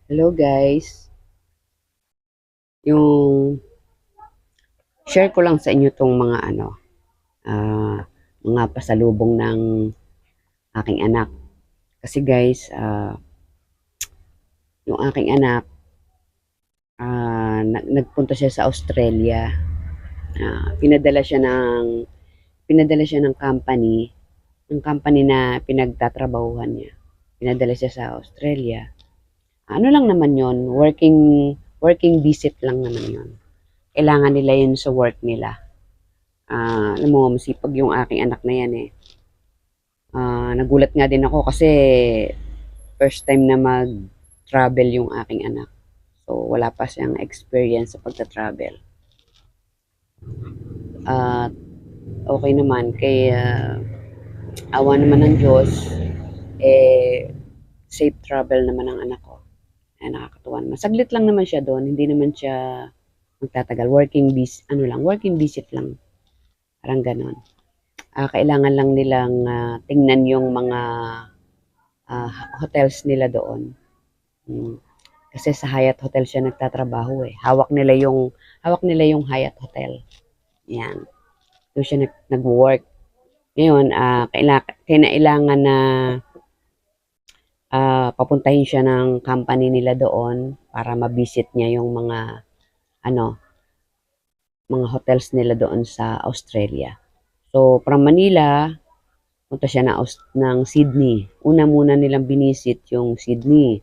Hello guys, yung share ko lang sa inyo tong mga ah, mga pasalubong ng aking anak. Kasi guys, yung aking anak, nagpunta siya sa Australia. Pinadala siya ng company na pinagtatrabahuhan niya. Pinadala siya sa Australia. Ano lang naman yon, working visit lang naman yon. Kailangan nila yun sa work nila. Alam mo, masipag yung aking anak na yan eh. Nagulat nga din ako kasi first time na mag-travel yung aking anak. So, wala pa siyang experience sa pagta-travel. At okay naman, kaya awa naman ng Diyos, safe travel naman ang anak ko. Nakakatuwa naman. Saglit lang naman siya doon, hindi naman siya magtatagal. Working visit lang. Parang ganon. Kailangan lang nilang tingnan yung mga ah, hotels nila doon. Hmm. Kasi sa Hyatt Hotel siya nagtatrabaho eh. Hawak nila yung Hyatt Hotel. Yan. Doon siya nag-work. Ngayon, kailangan na papuntahin siya ng company nila doon para ma-visit niya yung ano, mga hotels nila doon sa Australia. So, from Manila, punta siya ng Sydney. Una muna nilang binisit yung Sydney.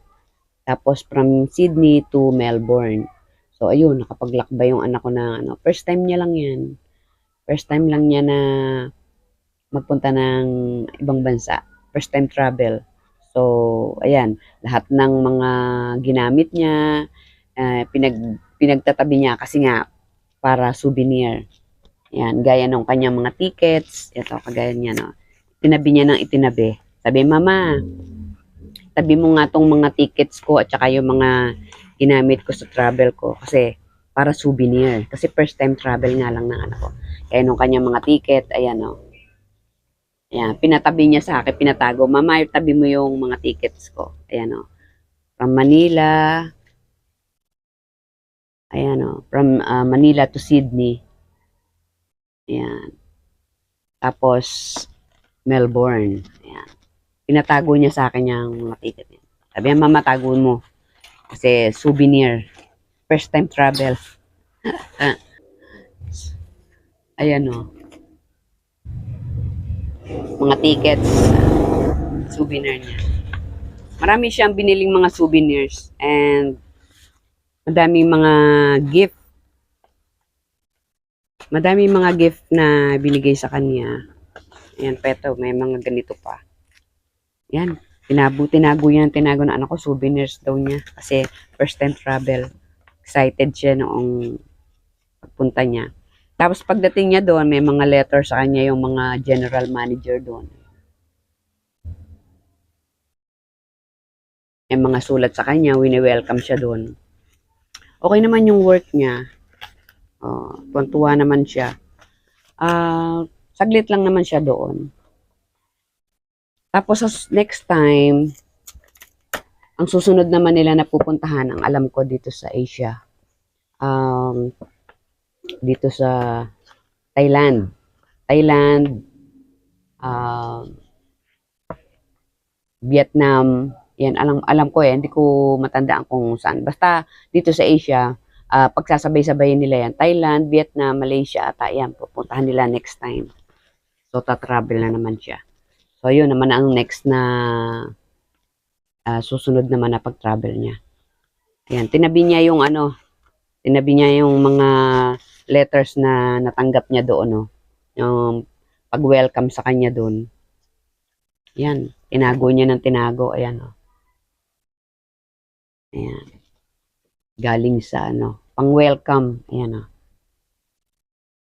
Tapos from Sydney to Melbourne. So ayun, nakapaglakbay yung anak ko na first time niya lang 'yan. First time lang niya na magpunta ng ibang bansa. First time travel. So ayan, lahat ng mga ginamit niya, pinagtatabi niya kasi nga para souvenir. Yan, gaya ng kanyang mga tickets, ito kagaya niya no. Tinabi niya ng itinabi. Sabi, "Mama, tabi mo nga tong mga tickets ko at saka yung mga ginamit ko sa travel ko kasi para souvenir. Kasi first time travel nga lang ng anak ko. Kaya nung kanyang mga ticket, ayan o. Ayan, pinatabi niya sa akin, pinatago. Mama, tabi mo yung mga tickets ko. Ayan o. From Manila, ayan o. From Manila to Sydney. Ayan. Tapos, Melbourne. Ayan. Pinatago niya sa akin yung mga ticket niya. Sabi niya, mama, tago mo. Kasi souvenir. First time travel. Ayan o. Mga tickets. Souvenir niya. Marami siyang biniling mga souvenirs. And madaming mga gift. Madaming mga gift na binigay sa kanya. Ayan, peto. May mga ganito pa. Yan. Tinago ng anak ko. Souvenirs daw niya. Kasi first time travel. Excited siya noong pagpunta niya. Tapos pagdating niya doon, may mga letter sa kanya yung mga general manager doon. May mga sulat sa kanya, wini-welcome siya doon. Okay naman yung work niya. Tuwan-tuwa naman siya. Saglit lang naman siya doon. Tapos next time, ang susunod naman nila na pupuntahan, ang alam ko dito sa Asia, dito sa Thailand. Vietnam, yan, alam ko hindi ko matandaan kung saan. Basta dito sa Asia, pagsasabay-sabayin nila yan. Thailand, Vietnam, Malaysia, ata yan, pupuntahan nila next time. So, ta-travel na naman siya. So, yun naman ang next na susunod naman na pag-travel niya. Ayan, tinabi niya yung mga letters na natanggap niya doon, no? Yung pag-welcome sa kanya doon. Yan, tinago niya ng tinago, ayan, no? Ayan. Galing sa pang-welcome, ayan, no?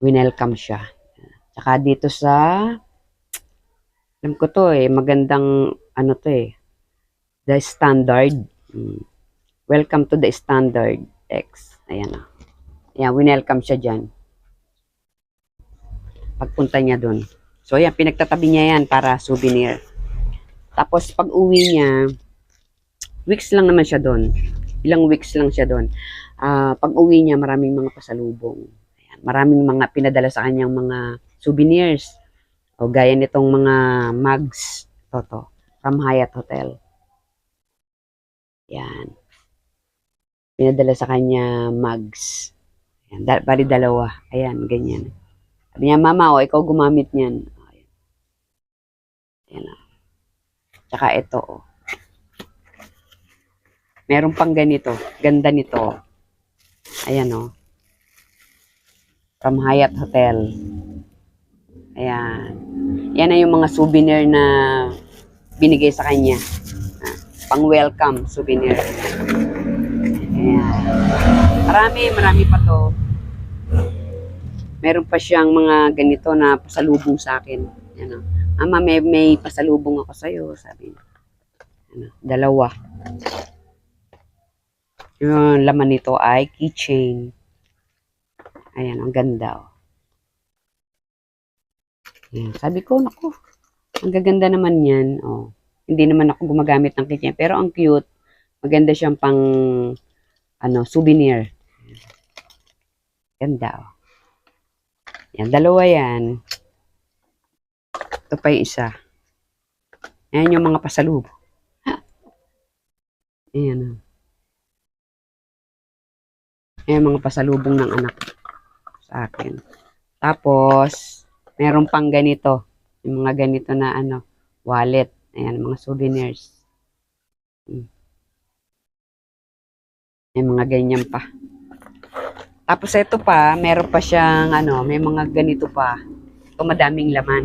Winelcome siya. Tsaka dito sa, alam ko to magandang, to The Standard. Welcome to the Standard X. Ayan, no? Ayan, winelcome siya dyan. Pagpunta niya dun. So, ayan, pinagtatabi niya yan para souvenir. Tapos, pag uwi niya, weeks lang naman siya doon. Ilang weeks lang siya doon. Pag uwi niya, maraming mga pasalubong. Ayan, maraming mga pinadala sa kanyang mga souvenirs. O gaya nitong mga mugs. Toto. From Hyatt Hotel. Yan. Pinadala sa kanya mugs. Ayan, bali dalawa. Ayan, ganyan. Sabi niya, mama, ikaw gumamit niyan. Ayan. Tsaka ito, meron pang ganito. Ganda nito. Ayan, from Hyatt Hotel. Ayan. Yan na yung mga souvenir na binigay sa kanya. Pang welcome souvenir. Ayan. Marami pa to. Meron pa siyang mga ganito na pasalubong sa akin. Ayan, Mama, may pasalubong ako sa'yo. Sabi niya. Dalawa. Yung laman nito ay keychain. Ayan, ang ganda. Ayan, sabi ko, naku, ang gaganda naman yan. Hindi naman ako gumagamit ng keychain. Pero ang cute. Maganda siyang pang souvenir. Ganda. Yan, dalawa yan. Ito pa yung isa. Ayan yung mga pasalubong. Ayan. Ayan mga pasalubong ng anak sa akin. Tapos, meron pang ganito. Yung mga ganito na wallet. Ayan, mga souvenirs. May mga ganyan pa. Tapos ito pa, meron pa siyang may mga ganito pa. Ito madaming laman.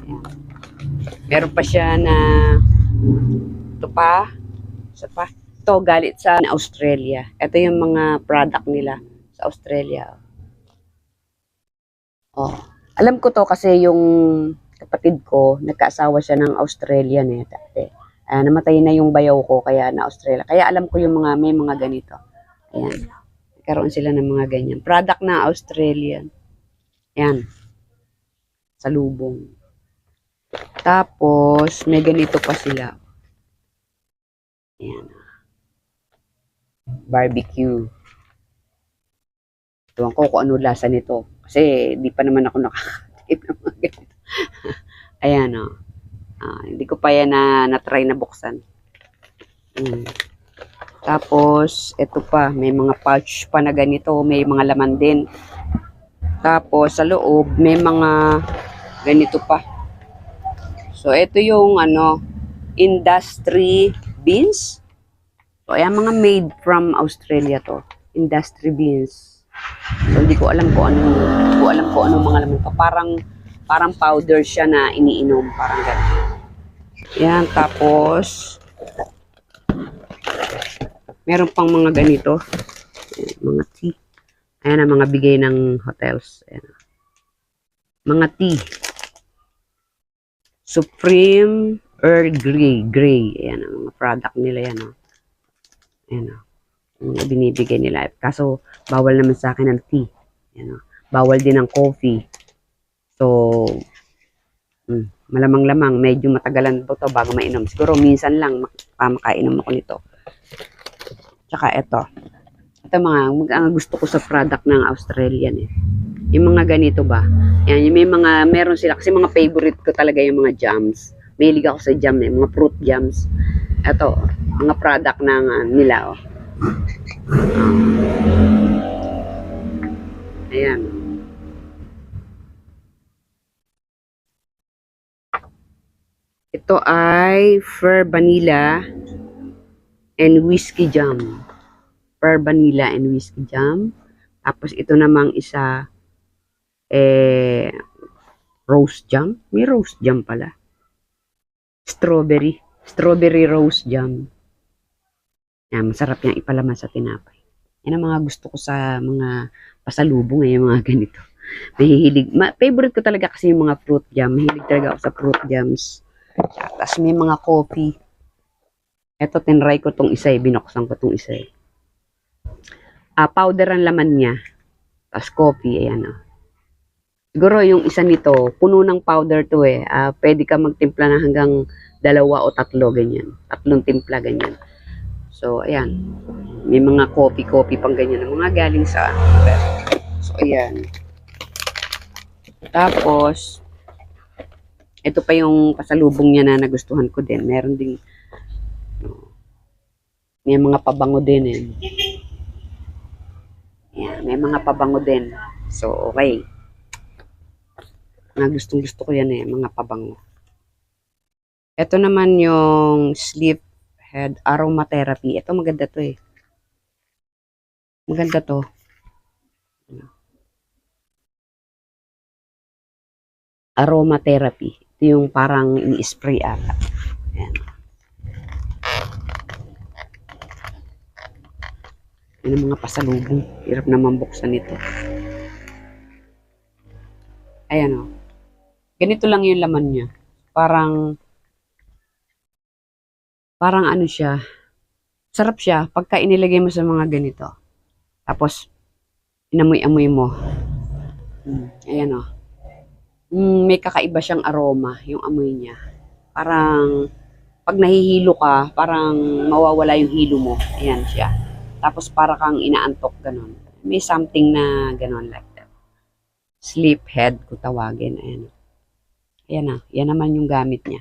Ayan. Meron pa siya na ito pa. Isa pa. Ito galit sa Australia. Ito yung mga product nila sa Australia. Alam ko to kasi yung kapatid ko, nagkaasawa siya ng Australian dati. Namatay na yung bayaw ko kaya na Australia. Kaya alam ko yung may mga ganito. Ayan. Nagkaroon sila ng mga ganyan. Product na Australian. Ayan. Salubong. Tapos, may ganito pa sila. Ayan. Barbecue. Tuwan ko kung ano lasa nito. Kasi, di pa naman ako nakakatikip ng mga ganito. Ayan, hindi ko pa yan na-try na buksan. Tapos, ito pa, may mga pouch pa na ganito, may mga laman din. Tapos, sa loob, may mga ganito pa. So, ito yung, industry beans. So, ayan, mga made from Australia to. Industry beans. So, hindi ko alam kung ano mga laman to. Parang powder siya na iniinom. Parang gano'n. Yan, tapos, meron pang mga ganito. Ayan, mga tea. Ayan ang mga bigay ng hotels. Ayan. Mga tea. Supreme Earl Grey. Ayan ang mga product nila yan. Ayan ang binibigay nila. Kaso, bawal naman sa akin ang tea. Ayan, bawal din ang coffee. So, malamang-lamang, medyo matagalan po to bago mainom. Siguro minsan lang makainom ako nito. Tsaka ito. Ito mga gusto ko sa product ng Australian Yung mga ganito ba? Yan, yung meron sila kasi mga favorite ko talaga yung mga jams. Mahilig ako sa jam mga fruit jams. Ito, mga product ng nila Ayan. Ito ay Fir Vanilla and Whiskey Jam. Fir Vanilla and Whiskey Jam. Tapos ito namang isa rose jam. May rose jam pala. Strawberry rose jam. Yan, masarap yan ipalaman sa tinapay. Yan ang mga gusto ko sa mga pasalubong yung mga ganito. Favorite ko talaga kasi yung mga fruit jam. Mahilig talaga ako sa fruit jams. Tapos may mga coffee. Ito, tinry ko tong isa binuksan ko tong isa powder ang laman niya. Tapos coffee, ayan Siguro yung isa nito, puno ng powder to pwede ka magtimpla na hanggang 2 o 3, ganyan. 3 timpla, ganyan. So, ayan. May mga coffee pang ganyan. Mga galing sa So, ayan. Tapos, ito pa yung pasalubong niya na nagustuhan ko din. Meron ding, may mga pabango din eh. Ayan, may mga pabango din. So, okay. Mga gustong-gusto ko yan eh, mga pabango. Ito naman yung Sleep Head Aromatherapy. Ito maganda to eh. Maganda to. Aromatherapy. Ito yung parang ini-spray ata. Ayan. Yan ang mga pasalubong. Hirap naman buksan ito. Ayan o. Ganito lang yung laman niya. Parang ano siya. Sarap siya pagka inilagay mo sa mga ganito. Tapos, inamoy-amoy mo. Ayan o. May kakaiba siyang aroma, yung amoy niya. Parang, pag nahihilo ka, parang mawawala yung hilo mo. Ayan siya. Tapos, para kang inaantok, ganon. May something na ganon like that. Sleep head, kung tawagin. Ayan. Ayan na. Yan naman yung gamit niya.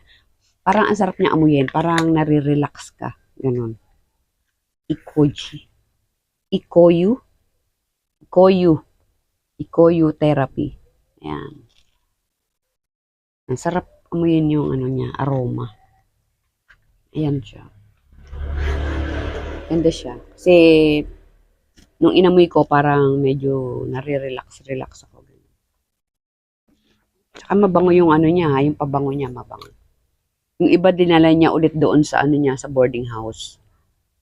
Parang ang sarap niya amuyin. Parang nare-relax ka. Ganon. Ikoji. Ikoyu. Ikoyu. Ikoyu therapy. Ayan. Ang sarap amuyin yung ano niya, aroma. Ayan siya. Ganda siya. Kasi, nung inamoy ko, parang medyo nare-relax ako. Tsaka mabango yung ano niya, yung pabango niya, mabango. Yung iba dinala niya ulit doon sa ano niya, sa boarding house.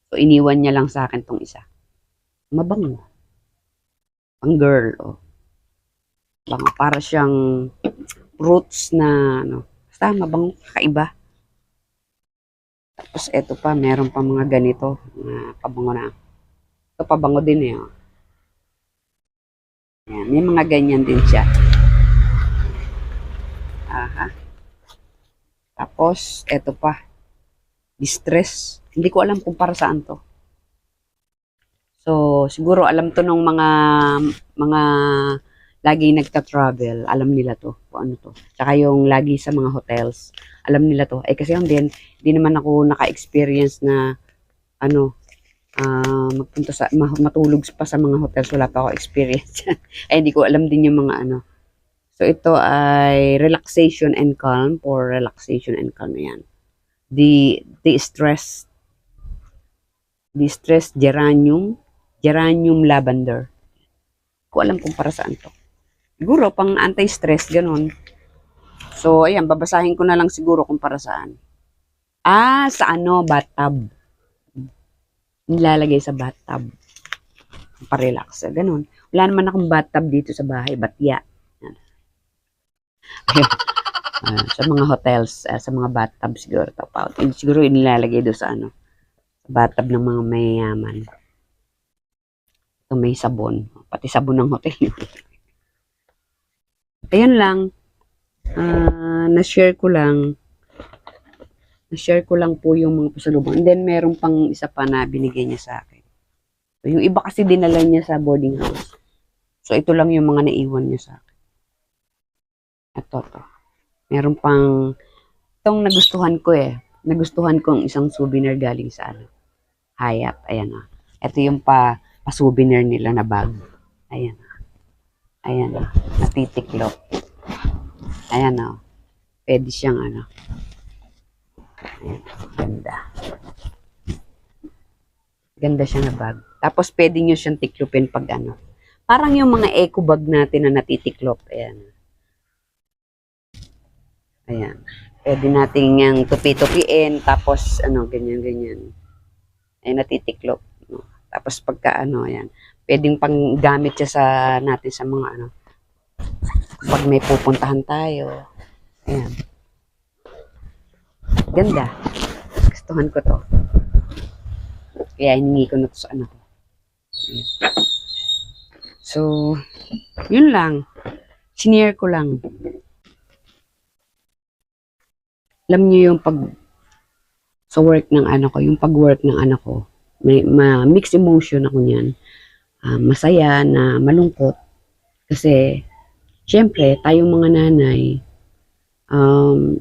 So, iniwan niya lang sa akin tong isa. Mabango. Pang girl, oh. Bango. Para siyang fruits na, ano, basta mabango, kakaiba. Tapos, eto pa, meron pa mga ganito, na pabango na. Ito, pabango din eh, oh. Ayan, may mga ganyan din siya. Aha. Tapos, eto pa, distress. Hindi ko alam kung para saan to. So, siguro alam to nung mga lagi nagta-travel, alam nila to kung ano to. Tsaka yung lagi sa mga hotels, alam nila to. Eh kasi hindi naman ako naka-experience na ano, magpunta sa matulog pa sa mga hotels, wala pa ako experience. Eh hindi ko alam din yung mga ano. So ito ay relaxation and calm, for relaxation and calm yan. The stress geranium lavender. Ko alam kung para saan to. Siguro pang anti-stress ganun. So ayan, babasahin ko na lang siguro kung para saan. Sa ano, bathtub. Nilalagay sa bathtub. Pa-relax, ganun. Wala naman akong bathtub dito sa bahay, batya. Sa mga hotels, sa mga bathtub siguro top out. Siguro inilalagay doon sa ano, sa bathtub ng mga mayayaman. Ito may sabon, pati sabon ng hotel. Ayun lang, na-share ko lang po yung mga pasalubong. And then meron pang isa pa na binigay niya sa akin. So, yung iba kasi dinala niya sa boarding house. So ito lang yung mga naiwan niya sa akin. Ito to. Meron pang, itong nagustuhan ko eh. Nagustuhan ko ang isang souvenir galing sa ano, Hyatt. Ayan o. Ito yung pa-souvenir nila na bag. Ayan. Ayan o. Natitiklop. Ayan o. Pwede siyang ano. Ayan. Ganda. Ganda siya na bag. Tapos pwede nyo siyang tiklopin pag ano. Parang yung mga eco bag natin na natitiklop. Ayan. Ayan. Pwede natin yung tupi-tupiin, tapos ano, ganyan. Ay natitiklop. No? Tapos pagka ano, ayan. Pwedeng pang gamit siya sa natin sa mga ano. Pag may pupuntahan tayo. Ayan. Ganda. Gustuhan ko to. Kaya hiningi ko na to sa anak ko. Ayan. So, yun lang. Sinare ko lang. Alam niyo yung sa work ng anak ko, yung pag-work ng anak ko, may mixed emotion ako niyan. Masaya na malungkot kasi syempre tayong mga nanay,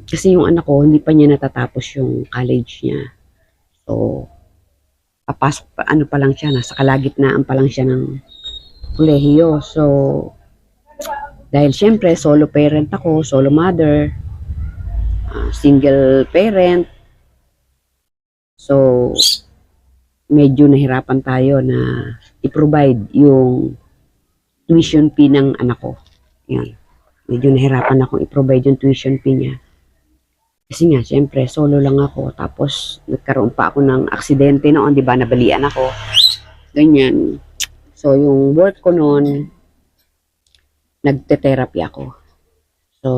kasi yung anak ko hindi pa niya natatapos yung college niya. So papasok pa, ano pa lang siya, nasa kalagitnaan pa lang siya ng kolehiyo. So dahil syempre solo parent ako, solo mother, single parent. So medyo nahirapan tayo na i-provide yung tuition fee ng anak ko. Yan. Medyo nahirapan akong i-provide yung tuition fee niya. Kasi nga, syempre, solo lang ako. Tapos, nagkaroon pa ako ng aksidente noon, di ba? Nabalian ako. Ganyan. So, yung work ko noon, nagte-therapy ako. So,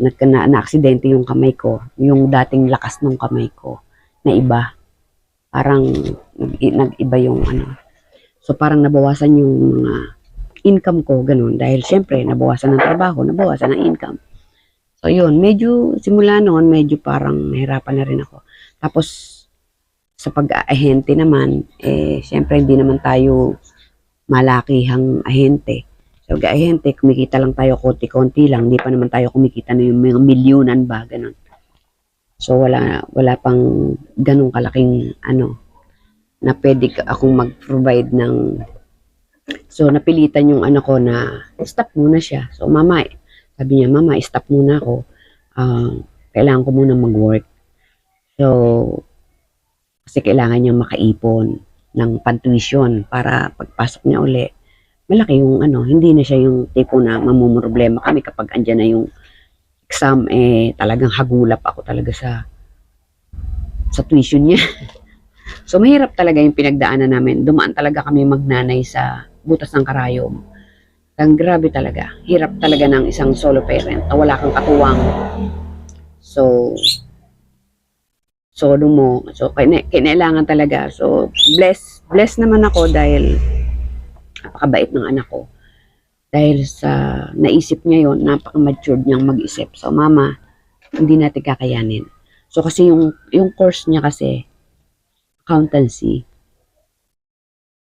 na-aksidente yung kamay ko. Yung dating lakas ng kamay ko, na iba. Parang, nag-iba yung ano. So, parang nabawasan yung mga income ko, ganun. Dahil, syempre, nabawasan ng trabaho, nabawasan ng income. So, yun, medyo, simula noon, medyo parang nahirapan na rin ako. Tapos, sa pag-ahente naman, syempre, hindi naman tayo malakihang ahente. So, pag-ahente, kumikita lang tayo konti-konti lang. Hindi pa naman tayo kumikita na yung mga milyunan ba, ganun. So, wala pang ganung kalaking, na pwede akong mag-provide ng. So, napilitan yung anak ko na stop muna siya. So, sabi niya, mama, stop muna ako. Kailangan ko muna mag-work. So, kasi kailangan niya makaipon ng pantuition para pagpasok niya uli. Malaki yung hindi na siya yung tipo na mamumroblema kami kapag andyan na yung exam, talagang hagulap ako talaga sa tuition niya. So, mahirap talaga yung pinagdaanan namin. Dumaan talaga kami magnanay sa butas ng karayom. Ang grabe talaga. Hirap talaga ng isang solo parent na wala kang katuwang. So, solo mo. So, kinailangan talaga. So, blessed naman ako dahil napakabait ng anak ko. Dahil sa naisip niya yon, napaka-matured niyang mag-isip. So, mama, hindi natin kakayanin. So, kasi yung course niya kasi, accountancy.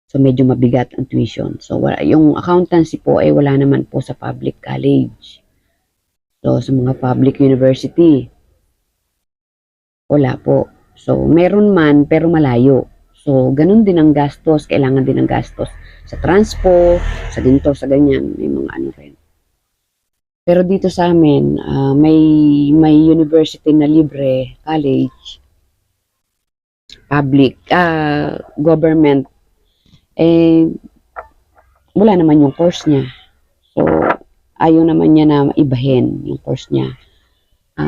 So, medyo mabigat ang tuition. So, yung accountancy po ay wala naman po sa public college. So, sa mga public university, wala po. So, meron man, pero malayo. So, ganun din ang gastos. Kailangan din ang gastos sa transpo, sa ganito, sa ganyan. May mga rin. Pero dito sa amin, may university na libre, college, public, government, wala naman yung course niya. So, ayaw naman niya na ibahin yung course niya.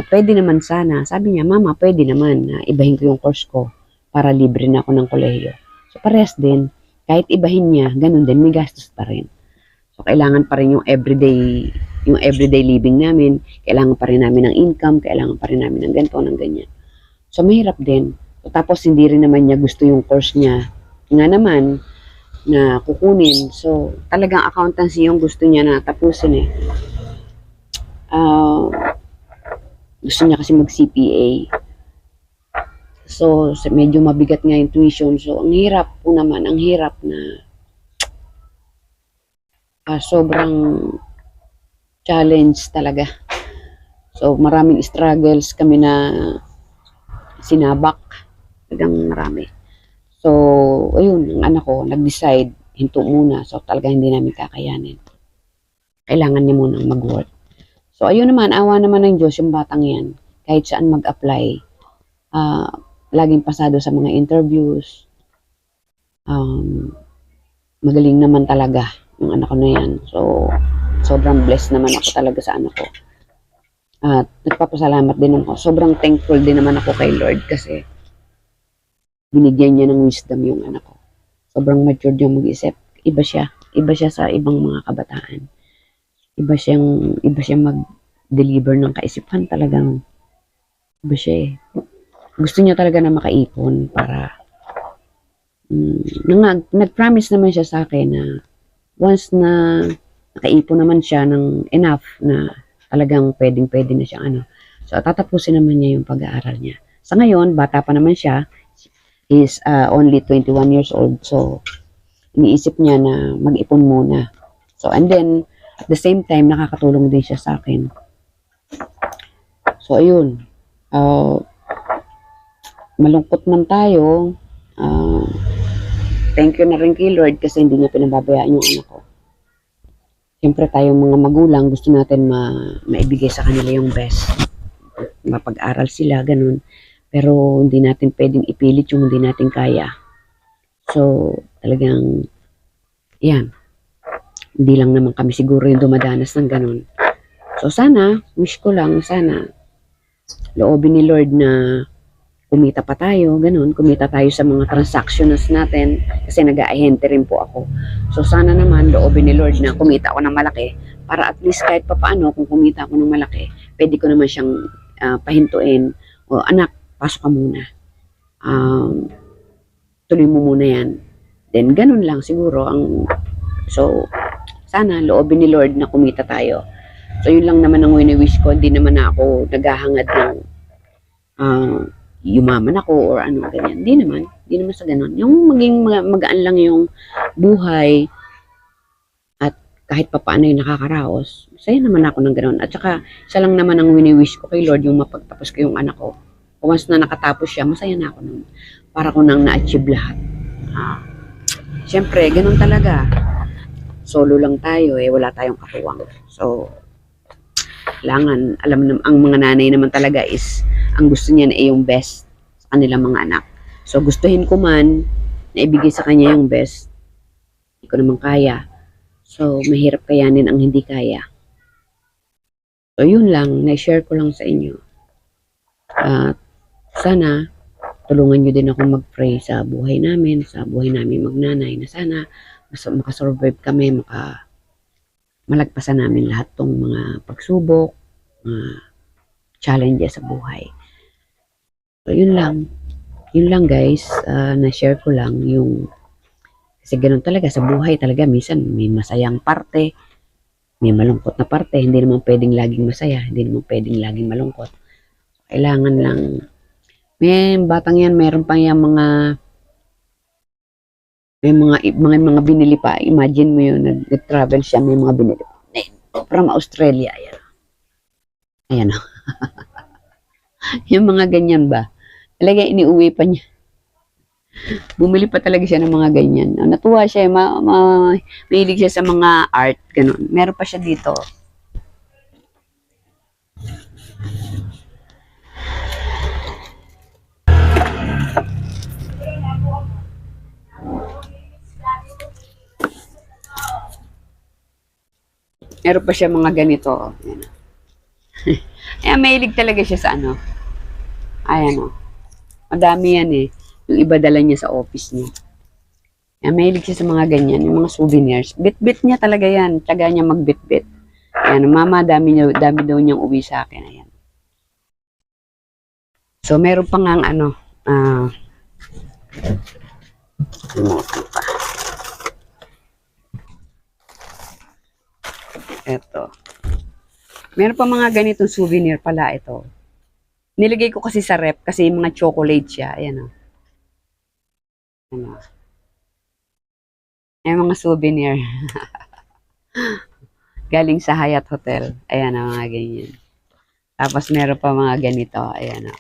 Pwede naman sana. Sabi niya, mama, pwede naman na ibahin ko yung course ko para libre na ako ng kolehiyo. So, parehas din. Kahit ibahin niya, ganun din, may gastos pa rin. So, kailangan pa rin yung everyday living namin. Kailangan pa rin namin ng income. Kailangan pa rin namin ng ganito, ng ganyan. So, mahirap din. So, tapos, hindi rin naman niya gusto yung course niya. Nga naman, na kukunin. So, talagang accountancy yung gusto niya na tapusin gusto niya kasi mag-CPA. So, medyo mabigat nga yung tuition. So, ang hirap po naman, ang hirap na sobrang challenge talaga. So, maraming struggles kami na sinabak. Talagang marami. So, ayun, ang anak ko, nag-decide, hinto muna. So, talaga hindi namin kakayanin. Kailangan niya munang mag-work. So, ayun naman, awa naman ng Diyos, yung batang yan, kahit saan mag-apply, laging pasado sa mga interviews. Magaling naman talaga yung anak ko na yan. So, sobrang blessed naman ako talaga sa anak ko. At nagpapasalamat din ako. Sobrang thankful din naman ako kay Lord kasi binigyan niya ng wisdom yung anak ko. Sobrang matured yung mag-isip. Iba siya sa ibang mga kabataan. Iba siyang mag-deliver ng kaisipan. Talagang iba siya . Gusto niya talaga na makaipon para nag-promise naman siya sa akin na once na nakaipon naman siya ng enough na talagang pwedeng-pwede na siyang So, tatapusin naman niya yung pag-aaral niya. Sa ngayon, bata pa naman siya. He's only 21 years old. So, iniisip niya na mag-ipon muna. So, and then, at the same time, nakakatulong din siya sa akin. So, ayun. Malungkot man tayo. Thank you na rin kay Lord kasi hindi niya pinababayaan yung anak ko. Siyempre tayong mga magulang, gusto natin maibigay sa kanila yung best. Mapag-aral sila, ganun. Pero hindi natin pwedeng ipilit yung hindi natin kaya. So, talagang, yan. Hindi lang naman kami siguro yung dumadanas ng ganun. So, sana, wish ko lang, sana, loobin ni Lord na kumita pa tayo, ganun. Kumita tayo sa mga transactions natin kasi nag-aahente rin po ako. So, sana naman, loobin ni Lord na kumita ako ng malaki para at least kahit papaano, kung kumita ako ng malaki, pwede ko naman siyang pahintuin. O, anak, pasok ka muna. Tuloy mo muna yan. Then, ganun lang siguro. So, sana, loobin ni Lord na kumita tayo. So, yun lang naman ang wini-wish ko. Hindi naman ako naghahangad ng yumaman ako or ano, ganyan. Hindi naman sa ganun. Yung maging magaan lang yung buhay at kahit papaano yung nakakaraos, masaya naman ako ng ganun. At saka, isa lang naman ang wini-wish ko kay Lord, yung mapagtapos ko yung anak ko. Once na nakatapos siya, masaya na ako nun. Para ko nang na-achieve lahat. Siyempre, ganun talaga. Solo lang tayo wala tayong katuwang. So, kailangan, ang mga nanay naman talaga is, ang gusto niya na yung best sa kanilang mga anak. So, gustuhin ko man na ibigay sa kanya yung best. Hindi ko naman kaya. So, mahirap kayanin ang hindi kaya. So, yun lang. Na-share ko lang sa inyo. Sana, tulungan nyo din ako mag-pray sa buhay namin magnanay, na sana makasurvive kami, malagpasan namin lahat tong mga pagsubok, mga challenges sa buhay. So, yun lang. Yun lang guys, na-share ko lang yung, kasi ganun talaga sa buhay talaga, minsan may masayang parte, may malungkot na parte, hindi naman pwedeng laging masaya, hindi naman pwedeng laging malungkot. Kailangan lang, may batang yan, meron pa yung mga binili pa. Imagine mo yun, nag-travel siya, may mga binili pa. From Australia, ayan. Ayan o. Yung mga ganyan ba? Talaga iniuwi pa niya. Bumili pa talaga siya ng mga ganyan. Natuwa siya, mahilig siya sa mga art, ganun. Meron pa siya dito. Meron pa siya mga ganito. Ayan. Ayan, mahilig talaga siya sa ano. Ayan o. Madami yan Yung iba dala niya sa office niya. Ayan, mahilig siya sa mga ganyan. Yung mga souvenirs. Bit-bit niya talaga yan. Tsaga niya magbit-bit. Ayan, mama, dami daw niyang uwi sa akin. Ayan. So, meron pa nga ano pa. Eto. Meron pa mga ganitong souvenir pala ito. Nilagay ko kasi sa rep kasi mga chocolate siya. Ayan o. Ano. Ayan mga souvenir. Galing sa Hyatt Hotel. Ayan o, mga ganyan. Tapos meron pa mga ganito. Ayan o.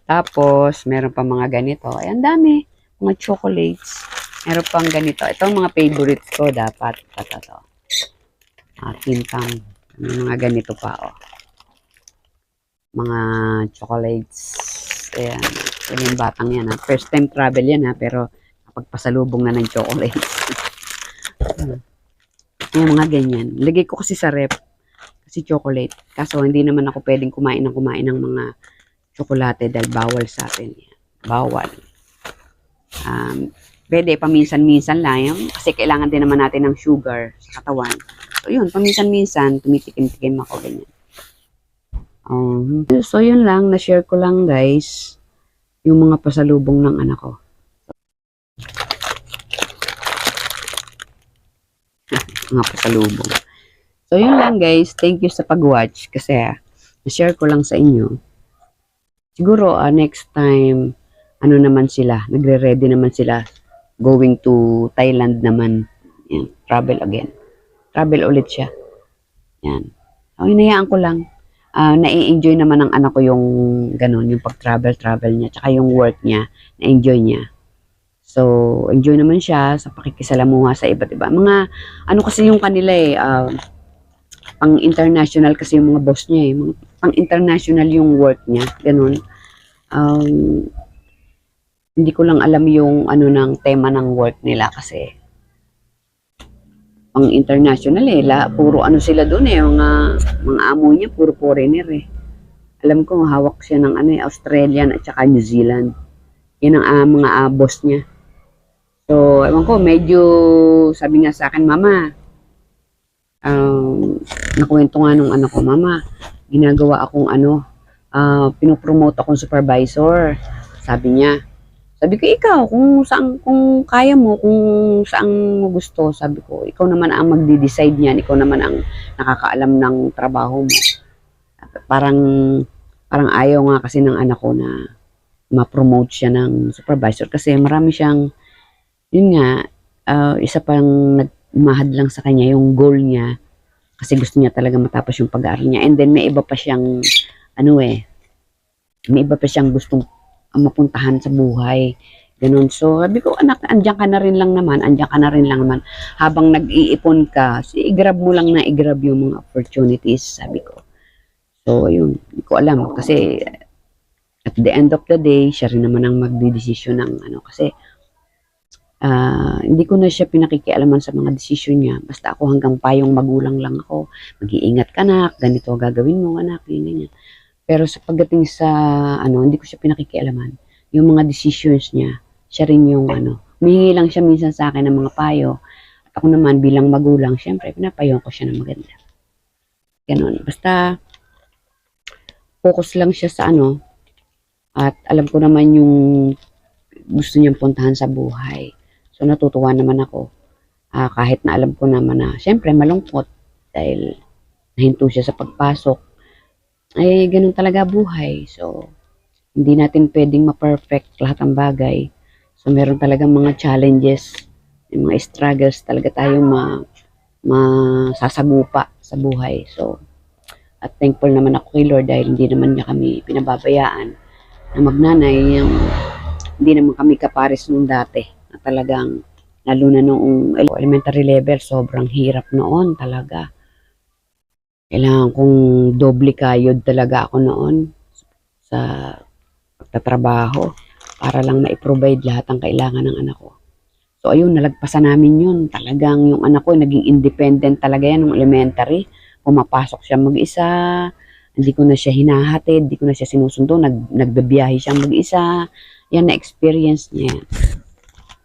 Tapos meron pa mga ganito. Ayan, dami. Mga chocolates. Meron pang ganito. Ito ang mga favorites ko dapat. Ito. Tintang. Mga ganito pa, Mga chocolates. Ayan. Yung batang yan, First time travel yan, Pero pagpasalubong na ng chocolates. Ayan, mga ganyan. Lagay ko kasi sa rep. Kasi chocolate. Kaso, hindi naman ako pwedeng kumain ng mga tsokolate dahil bawal sa atin. Bawal. Pwede, paminsan-minsan lang. Kasi kailangan din naman natin ng sugar sa katawan. So, yun, paminsan-minsan, tumitikim-tikim ako, ganyan. So, yun lang, na-share ko lang, guys, yung mga pasalubong ng anak ko. Mga pasalubong. So, yun lang, guys. Thank you sa pag-watch kasi na-share ko lang sa inyo. siguro next time, ano naman sila, nagre-ready naman sila going to Thailand naman. Yan, travel again. Travel ulit siya. Yan. Hinayaan ko lang. Nai-enjoy naman ng anak ko yung ganun, yung pag-travel niya, tsaka yung work niya, na-enjoy niya. So, enjoy naman siya sa pakikisalamuha sa iba't iba. Mga, ano kasi yung kanila pang-international kasi yung mga boss niya pang-international yung work niya, ganun. Um, Hindi ko lang alam yung ano ng tema ng work nila kasi pang international puro ano sila doon mga amo niya puro foreigner Alam ko hawak siya ng Australian at saka New Zealand. Yan ang mga boss niya. So, ewan ko, medyo sabi nga sa akin, Mama, nakuwento nga nung anak ko, Mama, ginagawa akong pinopromote akong supervisor. Sabi niya, sabi ko, ikaw, kung kaya mo, kung saan mo gusto, sabi ko, ikaw naman ang magde-decide niyan, ikaw naman ang nakakaalam ng trabaho mo. Parang ayaw nga kasi ng anak ko na ma-promote siya ng supervisor kasi marami siyang, yun nga, isa pang nagmahad lang sa kanya, yung goal niya, kasi gusto niya talaga matapos yung pag-aaral niya. And then may iba pa siyang, may iba pa siyang gustong mapuntahan sa buhay. Ganun. So, sabi ko, anak, andyan ka na rin lang naman, Habang nag-iipon ka, i-grab mo lang na i-grab yung mga opportunities, sabi ko. So, ayun, hindi ko alam. Kasi, at the end of the day, siya rin naman ang magdidesisyon ng kasi, hindi ko na siya pinakikialaman sa mga desisyon niya. Basta ako hanggang payong magulang lang ako. Mag-iingat ka, anak, ganito gagawin mo, anak, ganyan. Pero sa pagdating sa, hindi ko siya pinakikialaman. Yung mga decisions niya, siya rin yung, humingi lang siya minsan sa akin ng mga payo. At ako naman, bilang magulang, syempre, pinapayo ko siya ng maganda. Ganon. Basta, focus lang siya sa at alam ko naman yung gusto niyang puntahan sa buhay. So, natutuwa naman ako. Kahit na alam ko naman na, syempre, malungkot dahil nahinto siya sa pagpasok. Ganun talaga buhay. So, hindi natin pwedeng ma-perfect lahat ng bagay. So, meron talagang mga challenges, mga struggles talaga tayong masasagupa sa buhay. So, at thankful naman ako kay Lord dahil hindi naman niya kami pinababayaan na magnanay. Hindi naman kami kapares nung dati na talagang, lalo na noong elementary level, sobrang hirap noon talaga. Kailangan kong doble kayod talaga ako noon sa pagtatrabaho para lang ma-provide lahat ng kailangan ng anak ko. So ayun, nalagpasan namin yun. Talagang yung anak ko naging independent talaga yan nung elementary. Pumapasok siya mag-isa, hindi ko na siya hinahatid, hindi ko na siya sinusundo, nagbabiyahe siya mag-isa. Yan na-experience niya.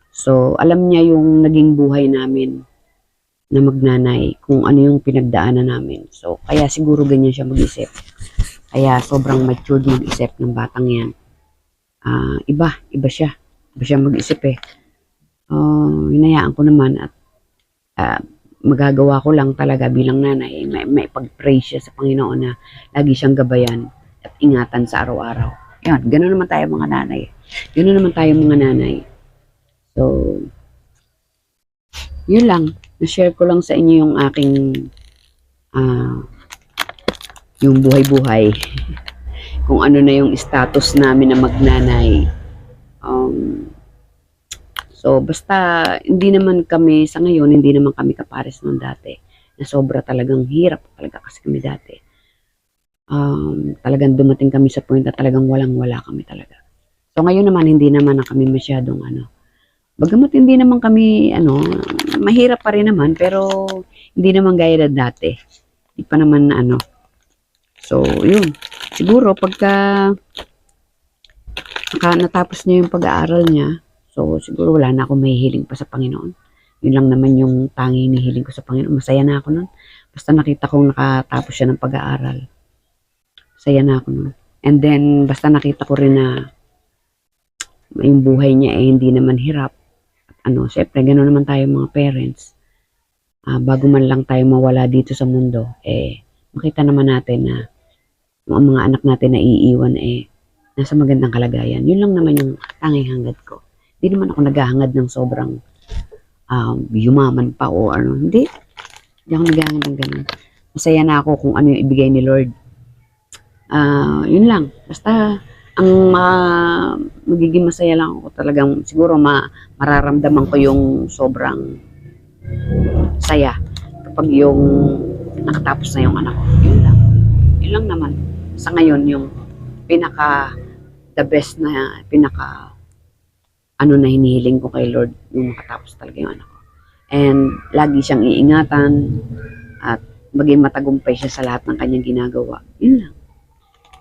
So alam niya yung naging buhay namin na magnanay, kung ano yung pinagdaanan namin. So, kaya siguro ganyan siya mag-isip. Kaya sobrang matured mag-isip ng batang yan. Iba siya. Iba siya mag-isip hinayaan ko naman at magagawa ko lang talaga bilang nanay, may pag-pray siya sa Panginoon na lagi siyang gabayan at ingatan sa araw-araw. Yan, gano'n naman tayo mga nanay. Gano'n naman tayo mga nanay. So, yun lang. Na-share ko lang sa inyo yung aking yung buhay-buhay. Kung ano na yung status namin na magnanay. So, basta hindi naman kami, sa ngayon, hindi naman kami kapares nung dati. Na sobra talagang hirap talaga kasi kami dati. Talagang dumating kami sa point na talagang walang-wala kami talaga. So, ngayon naman, hindi naman na kami masyadong Bagamat hindi naman kami, mahirap pa rin naman, pero hindi naman gaya na dati. Hindi pa naman, So, yun. Siguro, pagka natapos niya yung pag-aaral niya, so, siguro wala na akong mahihiling pa sa Panginoon. Yun lang naman yung tanging hinihiling ko sa Panginoon. Masaya na ako nun. Basta nakita kong nakatapos siya ng pag-aaral. Masaya na ako nun. And then, basta nakita ko rin na yung buhay niya hindi naman hirap. Syempre, gano'n naman tayo mga parents. Bago man lang tayo mawala dito sa mundo, makita naman natin na ang mga anak natin na iiwan nasa magandang kalagayan. Yun lang naman yung tanging hangad ko. Hindi naman ako naghahangad ng sobrang yumaman pa o ano. Hindi. Hindi ako naghahangad ng ganun. Masaya na ako kung ano yung ibigay ni Lord. Yun lang. Basta, ang magiging masaya lang ako talagang siguro mararamdaman ko yung sobrang saya kapag yung nakatapos na yung anak ko. Yun lang. Yun lang naman. Sa ngayon, yung pinaka the best na pinaka ano na hinihiling ko kay Lord yung makatapos talaga yung anak ko. And lagi siyang iingatan at maging matagumpay siya sa lahat ng kanyang ginagawa. Yun lang.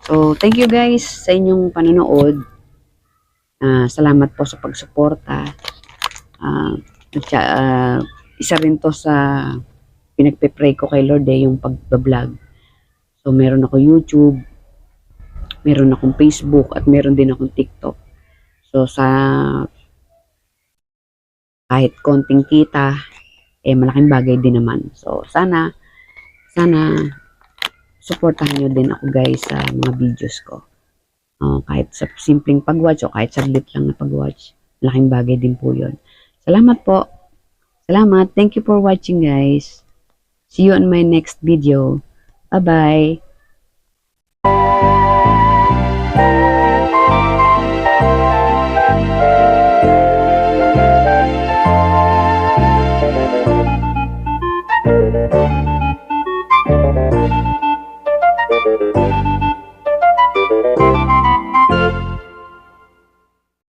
So, thank you guys sa inyong panonood. Salamat po sa pagsuporta. Isa rin to sa pinagpe-pray ko kay Lord yung pagbablog. So, meron ako YouTube, meron akong Facebook, at meron din akong TikTok. So, kahit konting kita, malaking bagay din naman. So, sana, supportahan nyo din ako guys sa mga videos ko. Kahit sa simpleng pag-watch o kahit saglit lang na pag-watch, malaking bagay din po yun. Salamat po. Salamat. Thank you for watching guys. See you on my next video. Bye-bye.